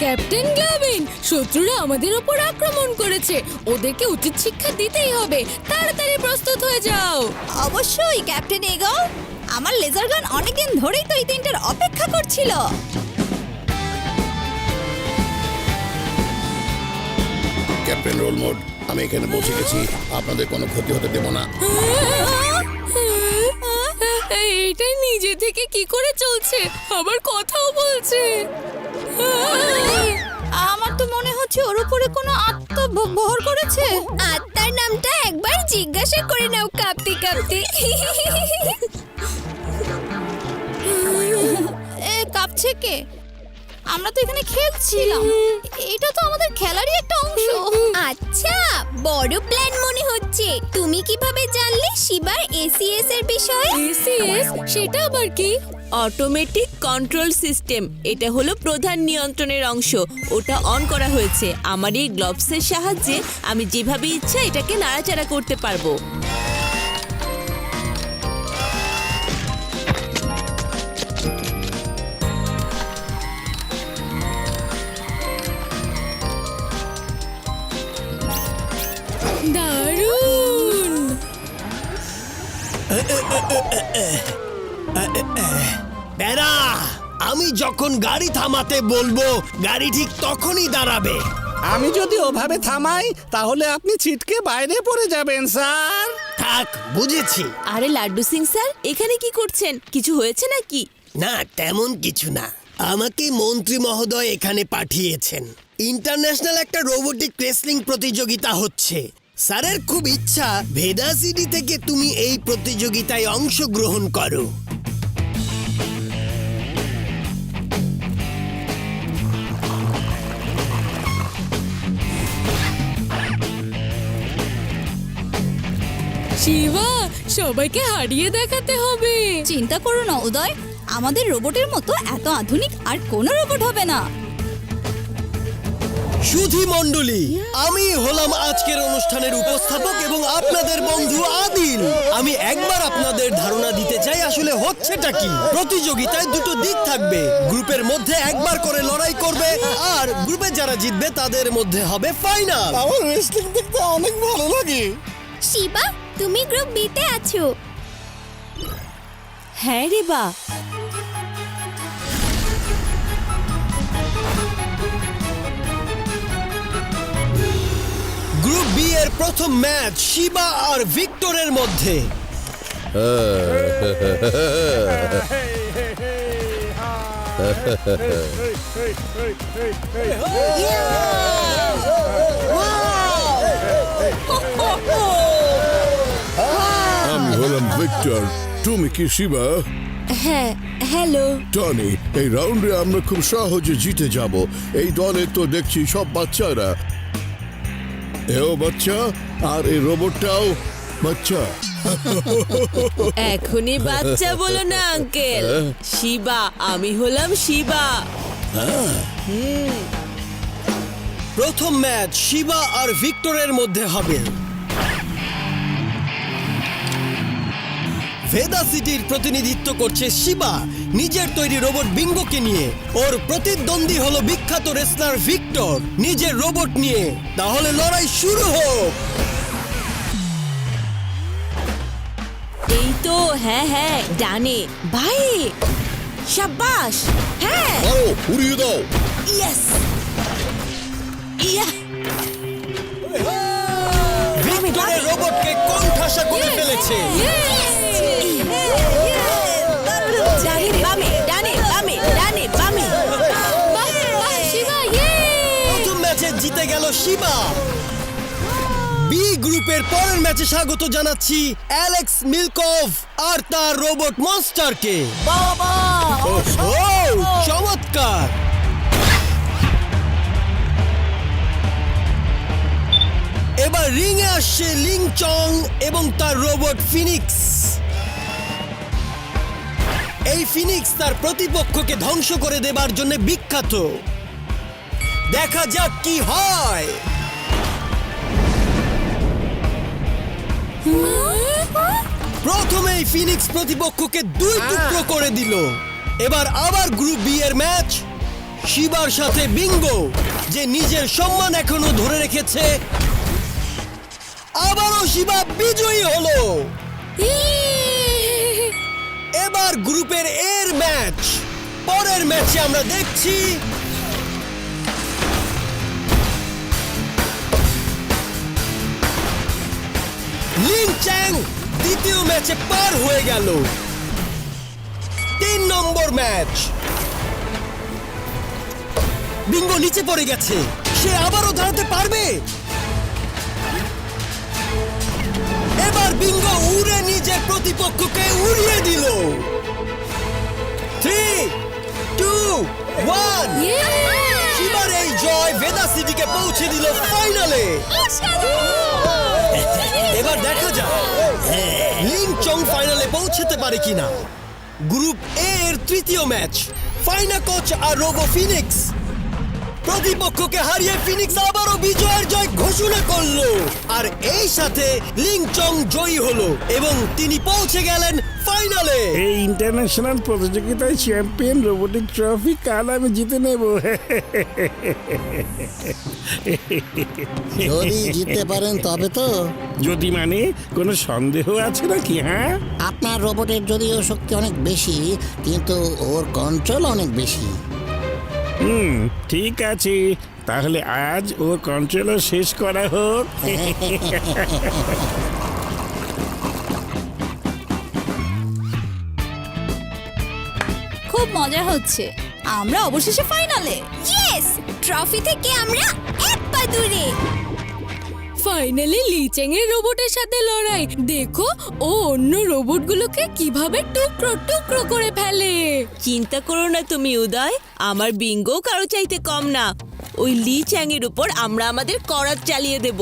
Captain গ্লাভিন, শত্রুরা আমাদের উপর আক্রমণ করেছে। ওদেরকে উচিত শিক্ষা দিতেই হবে। তাড়াতাড়ি প্রস্তুত হয়ে যাও। অবশ্যই ক্যাপ্টেন এগো। আমার লেজার গান অনেকদিন ধরেই তো এই দিনটার অপেক্ষা করছিল। ক্যাপ্টেন রোল মোড, আমি এখানে পৌঁছে গেছি। আপনাদের কোনো ক্ষতি হতে দেব না। এইটাই নিজে থেকে কি করে চলছে, আবার কথাও বলছে। আমার তো মনে হচ্ছে ওর উপরে কোনো আত্মা ভর করেছে। আত্মার নামটা একবার জিজ্ঞাসা করে নাও কাঁপতে কাঁপতে। এ কাঁপছে কে? আমরা তো এখানে খেলছিলাম। এটা তো আমাদের খেলারই একটা অংশ। আচ্ছা, বড় প্ল্যান মনে হচ্ছে। তুমি কিভাবে জানলে শিবার এসিএস এর বিষয়ে? এসিএস সেটা আবার কি? Automatic control system. এটা হলো প্রধান নিয়ন্ত্রণের অংশ। ওটা অন করা হয়েছে। আমার এই গ্লোভসের সাহায্যে আমি যেভাবে ইচ্ছা এটাকে নাড়াচাড়া করতে পারবো। দারুণ! বেড়া, আমি যখন গাড়ি থামাতে বলবো গাড়ি ঠিক তখনই দাঁড়াবে। আমি যদি ওভাবে থামাই তাহলে আপনি ছিটকে বাইরে পড়ে যাবেন স্যার। থাক, বুঝেছি। আরে লাড্ডু সিং স্যার, এখানে কি করছেন? কিছু হয়েছে নাকি? না, তেমন কিছু না। আমাকে মন্ত্রী মহোদয় এখানে পাঠিয়েছেন। ইন্টারন্যাশনাল একটা রোবোটিক রেসলিং প্রতিযোগিতা হচ্ছে। স্যারের খুব ইচ্ছা ভেদা সিটি থেকে তুমি এই প্রতিযোগিতায় অংশগ্রহণ করো। শিবা, সবাইকে হারিয়ে দেখাতে হবে। চিন্তা করো না উদয়, আমাদের রোবটের মতো এত আধুনিক আর কোনো রোবট হবে না। সুধী মণ্ডলী, আমি হলাম আজকের অনুষ্ঠানের উপস্থাপক এবং আপনাদের বন্ধু আদিল। আমি একবার আপনাদের ধারণা দিতে চাই আসলে হচ্ছেটা কি। প্রতিযোগিতায় দুটো দিক থাকবে। গ্রুপের মধ্যে একবার করে লড়াই করবে আর গ্রুপে যারা জিতবে তাদের মধ্যে হবে ফাইনাল। আমার রেসলিং দেখতে অনেক ভালো লাগে। শিবা, তুমি গ্রুপ বিতে আছো। হ্যাঁ রে বা। গ্রুপ বি এর প্রথম ম্যাচ শিবা আর ভিক্টরের মধ্যে। আমি হলাম ভিক্টর। তুমি কি শিবা? হ্যাঁ, হ্যালো। টনি, এই রাউন্ডে আমরা খুব সহজে জিতে যাব। এই দলে তো দেখছি সব বাচ্চারা। এও বাচ্চা, আর এই রোবটটাও বাচ্চা। এখনই বাচ্চা বলো না আঙ্কেল। শিবা, আমি হলাম শিবা। প্রথম ম্যাচ শিবা আর ভিক্টরের মধ্যে হবে। ভেদা সিটির প্রতিনিধিত্ব করছে শিবা নিজের তৈরি রোবট বিঙ্গোকে নিয়ে। ওর প্রতিদ্বন্দ্বী হলো বিখ্যাত রেসলার ভিক্টর নিজের রোবট নিয়ে। তাহলে লড়াই শুরু হোক। এই তো, হ্যাঁ হ্যাঁ, ডানে ভাই। শাবাশ। হ্যাঁ, আরো উড়িয়ে দাও। ইয়েস। ইয়া। ভিক্টরের রোবটকে কোণঠাসা করে ফেলেছে। ডানে বামে, ডানে বামে, ডানে বামে। শিবা, ইয়ে! প্রথম ম্যাচে জিতে গেল শিবা। বি গ্রুপের পরের ম্যাচে স্বাগত জানাচ্ছি অ্যালেক্স মিলকভ আর তার রোবট মনস্টারকে। চমৎকার। এবার রিং এ আসছে লিং চং এবং তার রোবট ফিনিক্স। এই ফিনিক্স তার প্রতিপক্ষকে ধ্বংস করে দেবার জন্য বিখ্যাত। দেখা যাক কি হয়। প্রথমেই ফিনিক্স প্রতিপক্ষকে দুই টুকরো করে দিল। এবার আবার গ্রুপ বি এর ম্যাচ। শিবার সাথে বিঙ্গো, যে নিজের সম্মান এখনো ধরে রেখেছে। আবারও শিবা বিজয়ী হলো। এবার গ্রুপের এর ম্যাচ। পরের ম্যাচে আমরা দেখছি লিন চ্যাং দ্বিতীয় ম্যাচে পার হয়ে গেল। 3 নম্বর ম্যাচ। বিঙ্গো নিচে পড়ে গেছে, সে আবারও দাঁড়াতে পারবে। এবার বিঙ্গো উড়ে নিজের প্রতিপক্ষকে উড়িয়ে দিল। 3, 2, 1। শিবার এই জয় ভেদা সিটিকে পৌঁছে দিল ফাইনালে। এবার দেখা যাক লিন চং ফাইনালে পৌঁছতে পারে কিনা। গ্রুপ এ এর তৃতীয় ম্যাচ। ফাইনা কোচ আর রোবো ফিনিক্স প্রতিপক্ষকে হারিয়ে ফিনিক্স আবারও বিজয়ের জয় ঘোষণা করলো। আর এই সাথে লিং চং জয়ী হলো এবং তিনি পৌঁছে গেলেন ফাইনালে। এই ইন্টারন্যাশনাল প্রতিযোগিতায় চ্যাম্পিয়ন রোবোটিক ট্রফি কাল আমি জিতে নেব। যদি জিততে পারেন তবে তো। যদি মানে কোনো সন্দেহ আছে নাকি? হ্যাঁ, আপনার রোবটের যদিও শক্তি অনেক বেশি, কিন্তু ওর কন্ট্রোল অনেক বেশি। ঠিক আছে, তাহলে আজ ওর কন্ট্রোলও শেষ করা হোক। খুব মজা হচ্ছে, আমরা অবশেষে ফাইনালে। ইয়েস, ট্রফি থেকে আমরা এক পা দূরে। ফাইনালি লিচেং এর রোবটের সাথে লড়াই দেখো, ও অন্য রোবটগুলোকে কিভাবে টুকরো টুকরো করে ফেলে। চিন্তা করো না তুমি উদয়, আমার বিঙ্গো কারো চাইতে কম না। ওই লি চ্যাং এর উপর আমরা আমাদের করাত চালিয়ে দেব।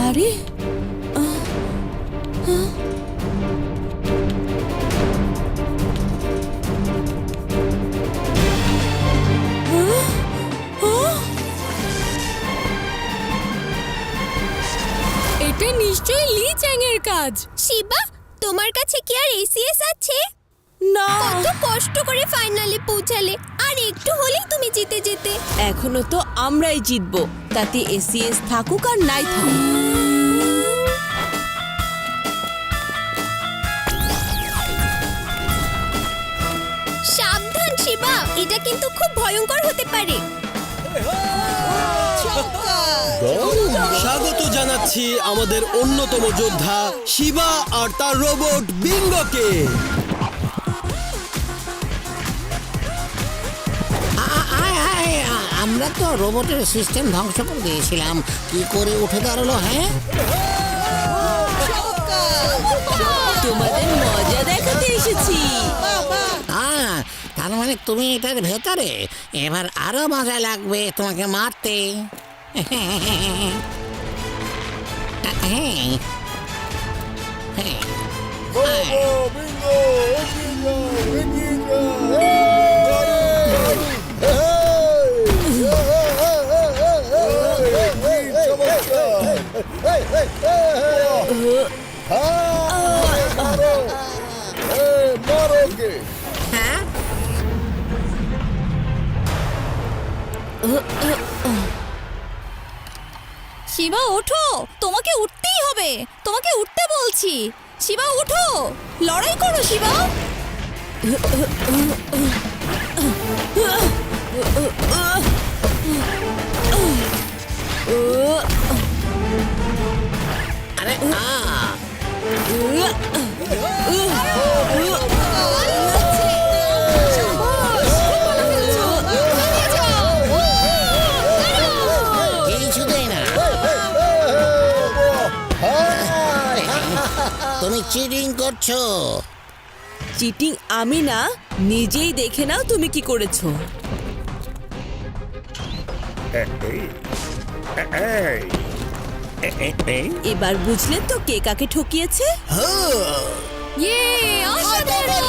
আরে এটা নিশ্চয়ই লি চ্যাং এর কাজ। শিবা, তোমার কাছে কি আর এসিএস আছে? না, কত কষ্ট করে ফাইনালে পৌঁছালে, আর একটু হলেই তুমি জিতে যেতে। এখনো তো আমরাই জিতবো, তাতে এসিএস থাকুক আর নাই থাকুক। সাবধান শিবা, এটা কিন্তু খুব ভয়ঙ্কর হতে পারে। স্বাগত জানাচ্ছি আমাদের অন্যতম যোদ্ধা শিবা আর তার রোবট বিঙ্গোকে। আমরা তো রোবটের সিস্টেম ধ্বংস করে দিয়েছিলাম, কি করে উঠে দাঁড়ালো? হ্যাঁ, তোমাদের মজা দেখাতে এসেছি। তার মানে তুমি এটার ভেতরে। এবার আরো মজা লাগবে তোমাকে মারতে। শিবা ওঠো, তোমাকে উঠতেই হবে, তোমাকে উঠতে বলছি। শিবা উঠো, লড়াই করো শিবা। আরে কিছুতেই না, তুমি চিটিং করছো। চিটিং আমি না, নিজেই দেখে নাও তুমি কি করেছো। এবার বুঝলেন তো কে কাকে ঠকিয়েছে? ইয়ে অসাধারণ!